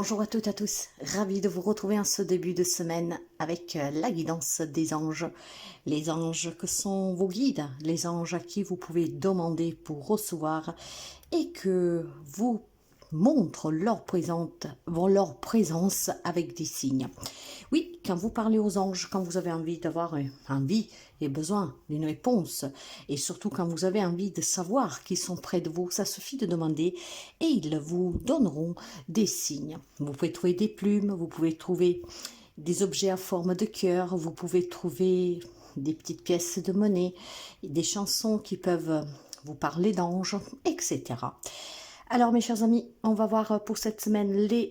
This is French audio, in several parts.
Bonjour à toutes et à tous, ravi de vous retrouver en ce début de semaine avec la guidance des anges. Les anges que sont vos guides, les anges à qui vous pouvez demander pour recevoir et que vous montrent leur présence avec des signes. Oui, quand vous parlez aux anges, quand vous avez envie d'avoir envie et besoin d'une réponse, et surtout quand vous avez envie de savoir qu'ils sont près de vous, ça suffit de demander et ils vous donneront des signes. Vous pouvez trouver des plumes, vous pouvez trouver des objets à forme de cœur, vous pouvez trouver des petites pièces de monnaie, des chansons qui peuvent vous parler d'anges, etc. Alors mes chers amis, on va voir pour cette semaine les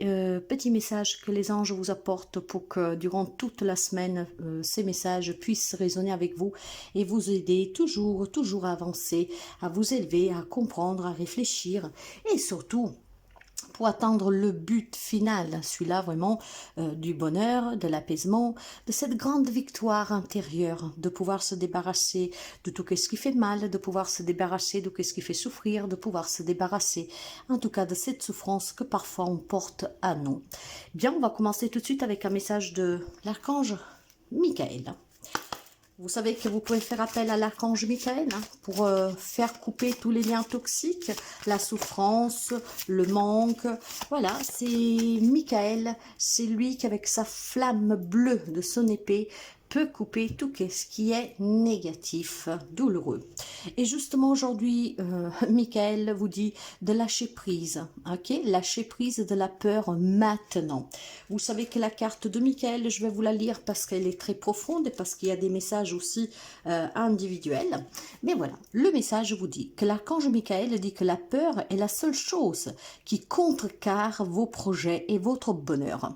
petits messages que les anges vous apportent pour que durant toute la semaine, ces messages puissent résonner avec vous et vous aider toujours à avancer, à vous élever, à comprendre, à réfléchir et surtout pour atteindre le but final, celui-là vraiment du bonheur, de l'apaisement, de cette grande victoire intérieure, de pouvoir se débarrasser de tout ce qui fait mal, de pouvoir se débarrasser de tout ce qui fait souffrir, de pouvoir se débarrasser en tout cas de cette souffrance que parfois on porte à nous. Bien, on va commencer tout de suite avec un message de l'archange Michael. Vous savez que vous pouvez faire appel à l'archange Michael pour faire couper tous les liens toxiques, la souffrance, le manque. Voilà, c'est Michael, c'est lui qui avec sa flamme bleue de son épée peut couper tout ce qui est négatif, douloureux. Et justement aujourd'hui, Michael vous dit de lâcher prise, ok? Lâcher prise de la peur maintenant. Vous savez que la carte de Michael, je vais vous la lire parce qu'elle est très profonde et parce qu'il y a des messages aussi individuels. Mais voilà, le message vous dit que l'archange Michael dit que la peur est la seule chose qui contrecarre vos projets et votre bonheur.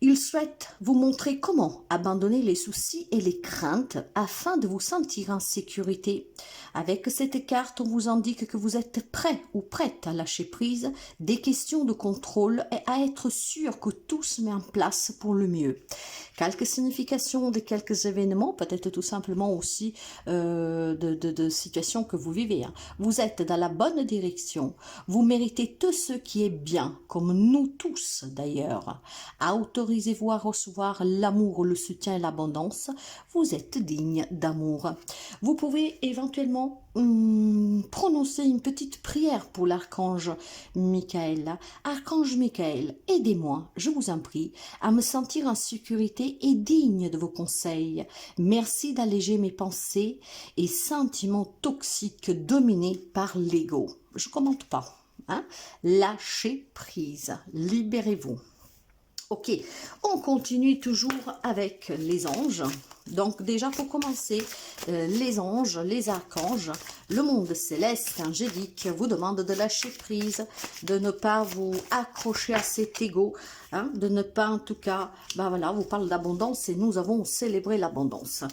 Il souhaite vous montrer comment abandonner les soucis et les craintes afin de vous sentir en sécurité. Avec cette carte, on vous indique que vous êtes prêt ou prête à lâcher prise des questions de contrôle et à être sûr que tout se met en place pour le mieux. Quelques significations de quelques événements, peut-être tout simplement aussi de situations que vous vivez. Vous êtes dans la bonne direction. Vous méritez tout ce qui est bien, comme nous tous d'ailleurs. Autorisez-vous à recevoir l'amour, le soutien et l'abondance. Vous êtes digne d'amour. Vous pouvez éventuellement prononcer une petite prière pour l'archange Michael. Archange Michael, aidez-moi, je vous en prie, à me sentir en sécurité et digne de vos conseils. Merci d'alléger mes pensées et sentiments toxiques dominés par l'ego. Je ne commente pas. Lâchez prise, libérez-vous. Ok, on continue toujours avec les anges. Donc déjà pour commencer, les anges, les archanges, le monde céleste, angélique vous demande de lâcher prise, de ne pas vous accrocher à cet ego, de ne pas en tout cas, voilà, vous parle d'abondance et nous avons célébré l'abondance.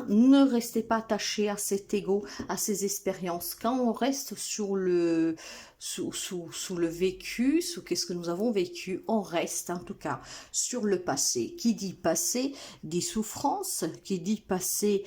Ne restez pas attachés à cet ego, à ces expériences. Quand on reste sur le sous le vécu, sous qu'est-ce que nous avons vécu, on reste en tout cas sur le passé. Qui dit passé dit souffrance, qui dit passé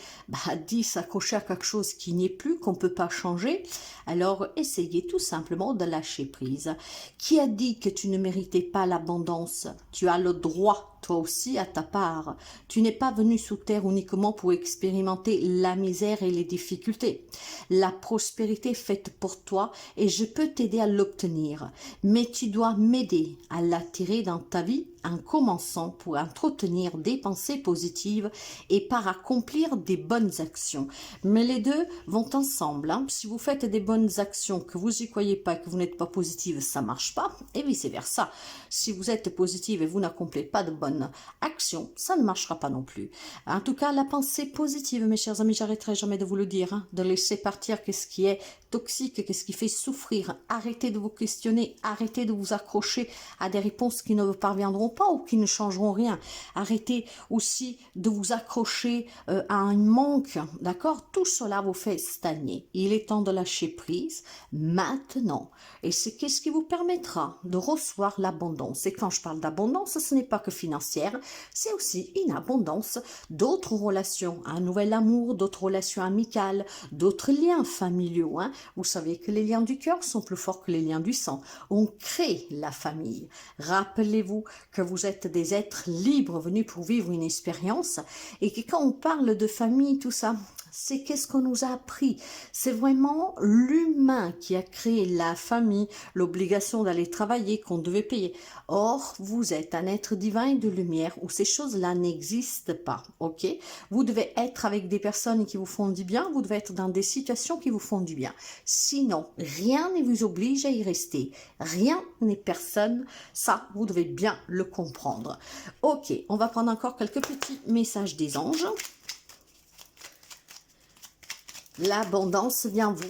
dit s'accrocher à quelque chose qui n'est plus, qu'on ne peut pas changer. Alors essayez tout simplement de lâcher prise. Qui a dit que tu ne méritais pas l'abondance? Tu as le droit toi aussi à ta part. Tu n'es pas venu sous terre uniquement pour expérimenter la misère et les difficultés. La prospérité est faite pour toi et je peux t'aider à l'obtenir. Mais tu dois m'aider à l'attirer dans ta vie en commençant pour entretenir des pensées positives et par accomplir des bonnes actions. Mais les deux vont ensemble. Si vous faites des bonnes actions, que vous n'y croyez pas, que vous n'êtes pas positive, ça ne marche pas, et vice versa. Si vous êtes positive et vous n'accomplissez pas de bonnes actions, ça ne marchera pas non plus. En tout cas, la pensée positive, mes chers amis, j'arrêterai jamais de vous le dire, de laisser partir qu'est-ce qui est toxique, qu'est-ce qui fait souffrir. Arrêtez de vous questionner, arrêtez de vous accrocher à des réponses qui ne vous parviendront pas ou qui ne changeront rien. Arrêtez aussi de vous accrocher à un manque, d'accord? Tout cela vous fait stagner. Il est temps de lâcher prise maintenant. Et c'est qu'est-ce qui vous permettra de recevoir l'abondance. Et quand je parle d'abondance, ce n'est pas que financière, c'est aussi une abondance d'autres relations, un nouvel amour, d'autres relations amicales, d'autres liens familiaux. vous savez que les liens du cœur sont plus forts que les liens du sang. On crée la famille. Rappelez-vous que vous êtes des êtres libres venus pour vivre une expérience et que quand on parle de famille, tout ça, c'est qu'est-ce qu'on nous a appris. C'est vraiment l'humain qui a créé la famille, l'obligation d'aller travailler, qu'on devait payer. Or, vous êtes un être divin et de lumière où ces choses-là n'existent pas, ok? Vous devez être avec des personnes qui vous font du bien, vous devez être dans des situations qui vous font du bien. Sinon, rien ne vous oblige à y rester. Rien n'est personne. Ça, vous devez bien le comprendre. Ok, on va prendre encore quelques petits messages des anges. L'abondance vient vous.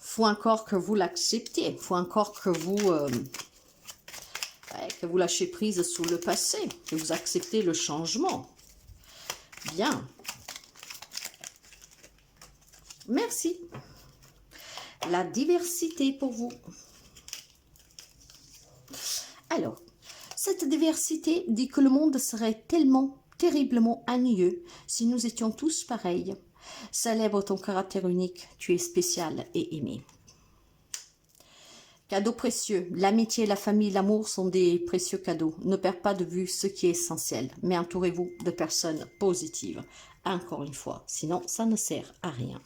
Faut encore que vous l'acceptiez. Faut encore que vous lâchez prise sur le passé, que vous acceptez le changement. Bien. Merci. La diversité pour vous. Alors, cette diversité dit que le monde serait tellement, terriblement ennuyeux si nous étions tous pareils. Célèbre ton caractère unique, tu es spécial et aimé. Cadeaux précieux, l'amitié, la famille, l'amour sont des précieux cadeaux. Ne perdez pas de vue ce qui est essentiel, mais entourez-vous de personnes positives. Encore une fois, sinon ça ne sert à rien.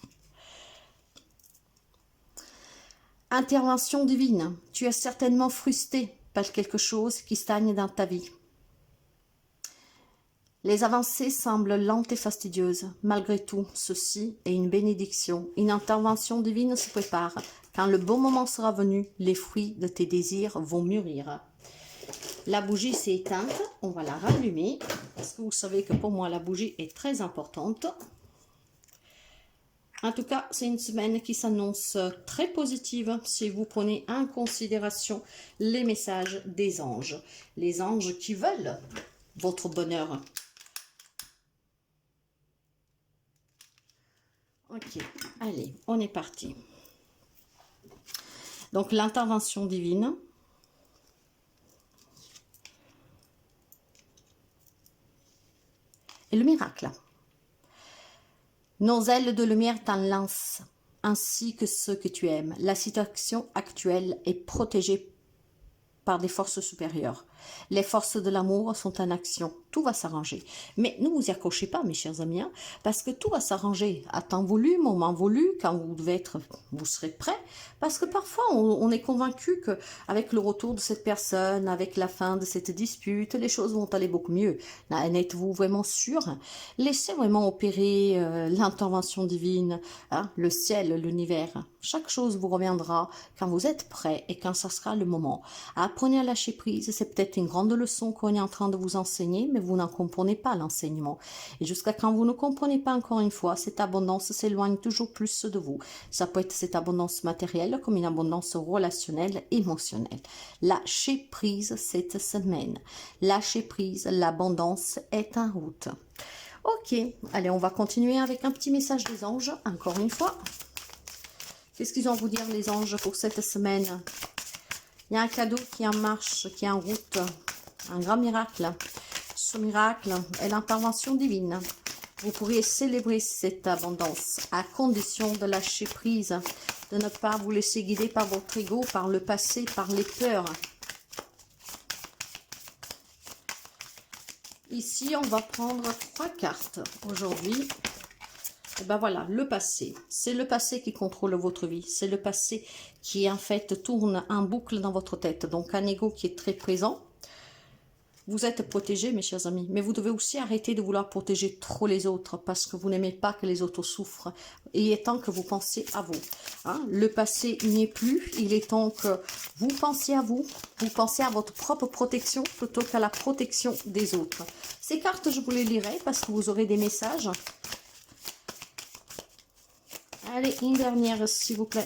Intervention divine, tu es certainement frustré par quelque chose qui stagne dans ta vie. Les avancées semblent lentes et fastidieuses. Malgré tout, ceci est une bénédiction. Une intervention divine se prépare. Quand le bon moment sera venu, les fruits de tes désirs vont mûrir. La bougie s'est éteinte. On va la rallumer. Parce que vous savez que pour moi, la bougie est très importante. En tout cas, c'est une semaine qui s'annonce très positive si vous prenez en considération les messages des anges. Les anges qui veulent votre bonheur. Ok, allez, on est parti. Donc, l'intervention divine. Et le miracle. Nos ailes de lumière t'enlancent, ainsi que ceux que tu aimes. La situation actuelle est protégée par des forces supérieures. Les forces de l'amour sont en action. Tout va s'arranger. Mais ne vous y accrochez pas, mes chers amis, hein, parce que tout va s'arranger à temps voulu, moment voulu, quand vous serez prêts. Parce que parfois, on est convaincu qu'avec le retour de cette personne, avec la fin de cette dispute, les choses vont aller beaucoup mieux. En êtes-vous vraiment sûr? Laissez vraiment opérer l'intervention divine, hein, le ciel, l'univers. Chaque chose vous reviendra quand vous êtes prêts et quand ça sera le moment. Apprenez à lâcher prise. C'est peut-être une grande leçon qu'on est en train de vous enseigner, mais vous n'en comprenez pas l'enseignement. Et jusqu'à quand vous ne comprenez pas encore une fois, cette abondance s'éloigne toujours plus de vous. Ça peut être cette abondance matérielle comme une abondance relationnelle, émotionnelle. Lâchez prise cette semaine. Lâchez prise, l'abondance est en route. Ok, allez, on va continuer avec un petit message des anges, encore une fois. Qu'est-ce qu'ils ont à vous dire, les anges, pour cette semaine? Il y a un cadeau qui est en marche, qui est en route, un grand miracle. Ce miracle est l'intervention divine. Vous pourriez célébrer cette abondance à condition de lâcher prise, de ne pas vous laisser guider par votre ego, par le passé, par les peurs. Ici, on va prendre 3 cartes aujourd'hui. Et ben voilà, le passé. C'est le passé qui contrôle votre vie. C'est le passé qui, en fait, tourne en boucle dans votre tête. Donc, un ego qui est très présent. Vous êtes protégés, mes chers amis. Mais vous devez aussi arrêter de vouloir protéger trop les autres parce que vous n'aimez pas que les autres souffrent. Et il est temps que vous pensiez à vous. Hein? Le passé n'y est plus. Il est temps que vous pensiez à vous. Vous pensez à votre propre protection plutôt qu'à la protection des autres. Ces cartes, je vous les lirai parce que vous aurez des messages. Allez, une dernière, s'il vous plaît.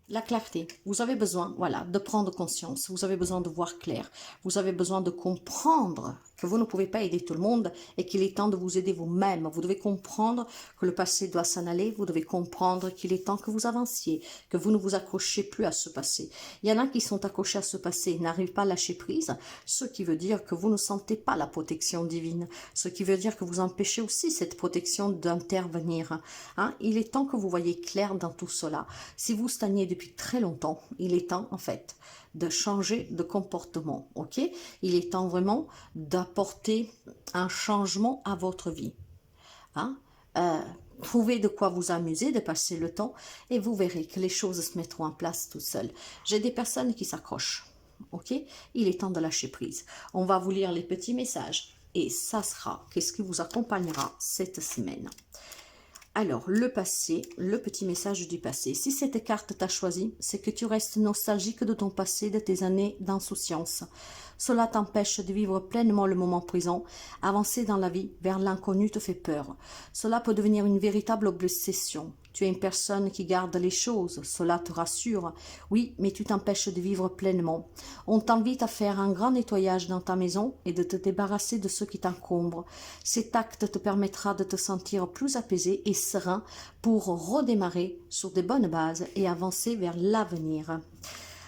La clarté. Vous avez besoin, voilà, de prendre conscience. Vous avez besoin de voir clair. Vous avez besoin de comprendre que vous ne pouvez pas aider tout le monde et qu'il est temps de vous aider vous-même. Vous devez comprendre que le passé doit s'en aller, vous devez comprendre qu'il est temps que vous avanciez, que vous ne vous accrochez plus à ce passé. Il y en a qui sont accrochés à ce passé, n'arrivent pas à lâcher prise, ce qui veut dire que vous ne sentez pas la protection divine, ce qui veut dire que vous empêchez aussi cette protection d'intervenir. Hein? Il est temps que vous voyez clair dans tout cela. Si vous stagnez depuis très longtemps, il est temps en fait de changer de comportement, ok? Il est temps vraiment d'apporter un changement à votre vie. Hein? Trouvez de quoi vous amuser, de passer le temps, et vous verrez que les choses se mettront en place tout seules. J'ai des personnes qui s'accrochent, ok? Il est temps de lâcher prise. On va vous lire les petits messages, et ça sera qu'est-ce qui vous accompagnera cette semaine. Alors, le passé, le petit message du passé. Si cette carte t'a choisi, c'est que tu restes nostalgique de ton passé, de tes années d'insouciance. Cela t'empêche de vivre pleinement le moment présent. Avancer dans la vie vers l'inconnu te fait peur. Cela peut devenir une véritable obsession. Tu es une personne qui garde les choses, cela te rassure. Oui, mais tu t'empêches de vivre pleinement. On t'invite à faire un grand nettoyage dans ta maison et de te débarrasser de ce qui t'encombre. Cet acte te permettra de te sentir plus apaisé et serein pour redémarrer sur de bonnes bases et avancer vers l'avenir.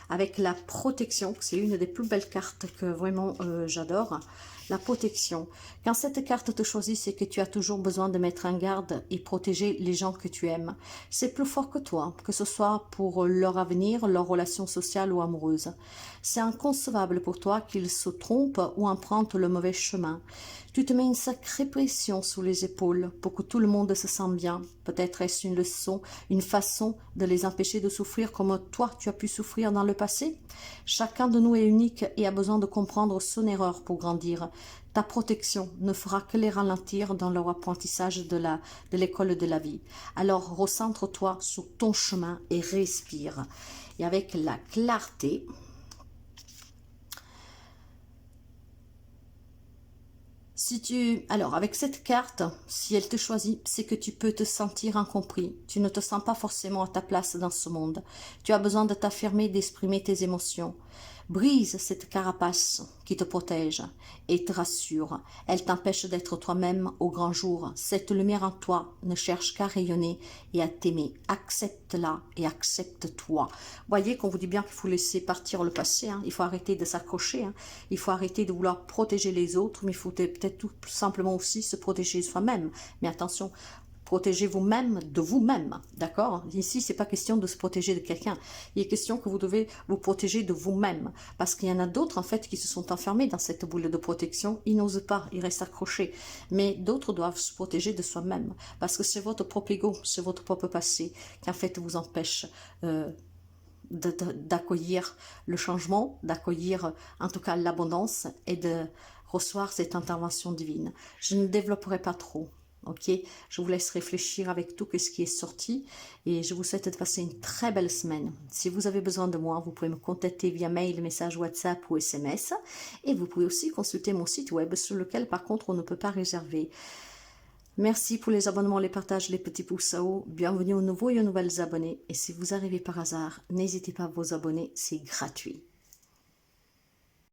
Avec la protection, c'est une des plus belles cartes que vraiment j'adore. La protection. Quand cette carte te choisit, c'est que tu as toujours besoin de mettre en garde et protéger les gens que tu aimes. C'est plus fort que toi, que ce soit pour leur avenir, leur relation sociale ou amoureuse. C'est inconcevable pour toi qu'ils se trompent ou empruntent le mauvais chemin. Tu te mets une sacrée pression sous les épaules pour que tout le monde se sente bien. Peut-être est-ce une leçon, une façon de les empêcher de souffrir comme toi tu as pu souffrir dans le passé. Chacun de nous est unique et a besoin de comprendre son erreur pour grandir. Ta protection ne fera que les ralentir dans leur apprentissage de l'école de la vie. Alors recentre-toi sur ton chemin et respire. Et avec la clarté, alors, avec cette carte, si elle te choisit, c'est que tu peux te sentir incompris. Tu ne te sens pas forcément à ta place dans ce monde. Tu as besoin de t'affirmer, d'exprimer tes émotions. Brise cette carapace qui te protège et te rassure. Elle t'empêche d'être toi-même au grand jour. Cette lumière en toi ne cherche qu'à rayonner et à t'aimer. Accepte-la et accepte-toi. Voyez qu'on vous dit bien qu'il faut laisser partir le passé. Hein. Il faut arrêter de s'accrocher. Hein. Il faut arrêter de vouloir protéger les autres, mais il faut peut-être tout simplement aussi se protéger soi-même. Mais attention, protégez vous-même de vous-même, d'accord? Ici, c'est pas question de se protéger de quelqu'un. Il est question que vous devez vous protéger de vous-même. Parce qu'il y en a d'autres, en fait, qui se sont enfermés dans cette boule de protection. Ils n'osent pas, ils restent accrochés. Mais d'autres doivent se protéger de soi-même. Parce que c'est votre propre ego, c'est votre propre passé qui, en fait, vous empêche d'accueillir le changement, d'accueillir, en tout cas, l'abondance et de recevoir cette intervention divine. Je ne développerai pas trop. Ok, je vous laisse réfléchir avec tout ce qui est sorti et je vous souhaite de passer une très belle semaine. Si vous avez besoin de moi, vous pouvez me contacter via mail, message WhatsApp ou SMS et vous pouvez aussi consulter mon site web sur lequel par contre on ne peut pas réserver. Merci pour les abonnements, les partages, les petits pouces à haut. Bienvenue aux nouveaux et aux nouvelles abonnés. Et si vous arrivez par hasard, n'hésitez pas à vous abonner, c'est gratuit.